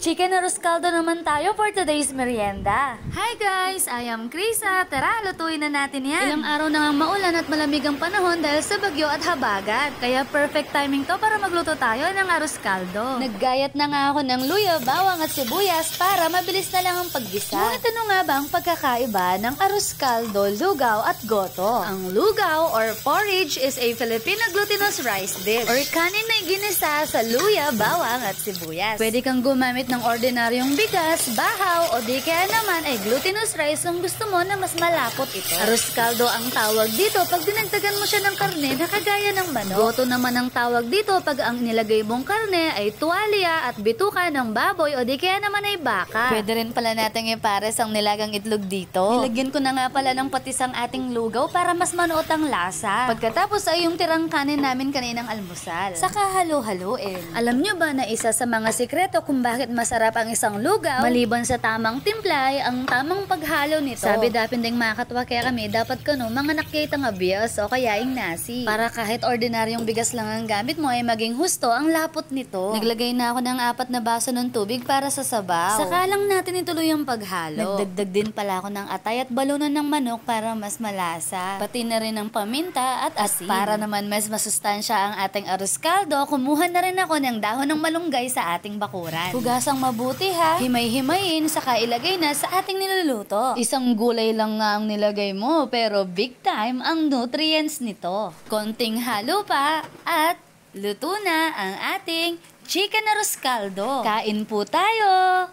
Chicken arroz caldo naman tayo for today's merienda. Hi guys! I am Krisa. Tara, lutuin na natin yan. Ilang araw na ngang maulan at malamig ang panahon dahil sa bagyo at habagat. Kaya perfect timing to para magluto tayo ng arroz caldo. Naggayat na nga ako ng luya, bawang at sibuyas para mabilis na lang ang paggisa. Ngunit ano nga ba ang pagkakaiba ng arroz caldo, lugaw at goto? Ang lugaw or porridge is a Filipino glutinous rice dish or kanin na ginisa sa luya, bawang at sibuyas. Pwede kang gumamit ng ordinaryong bigas, bahaw o di kaya naman ay glutinous rice kung gusto mo na mas malapot ito. Arroz caldo ang tawag dito pag dinagdagan mo siya ng karne na kagaya ng manok. Goto naman ang tawag dito pag ang nilagay mong karne ay tuwalya at bituka ng baboy o di kaya naman ay baka. Pwede rin pala natin ipares ang nilagang itlog dito. Nilagyan ko na nga pala ng patis ang ating lugaw para mas manuot ang lasa. Pagkatapos ay yung tirang kanin namin kaninang almusal. Saka halo-haloin. Alam nyo ba na isa sa mga sikreto kung bakit masarap ang isang lugaw? Maliban sa tamang timpla ay ang tamang paghalo nito. Sabi dapin ding makatwa kaya kami dapat kano mga nakita nga bias o kaya yung nasi. Para kahit ordinaryong bigas lang ang gamit mo ay maging husto ang lapot nito. Naglagay na ako ng 4 na baso ng tubig para sa sabaw. Saka lang natin ituloy ang paghalo. Nagdagdag din pala ako ng atay at balunan ng manok para mas malasa. Pati na rin ng paminta at asin. Para naman mas masustansya ang ating arroz caldo, kumuha na rin ako ng dahon ng malunggay sa ating bakuran. Hugasang mabuti ha, himay-himayin, saka ilagay na sa ating niluluto. Isang gulay lang nga ang nilagay mo, pero big time ang nutrients nito. Konting halo pa at luto na ang ating chicken arroz caldo. Kain po tayo!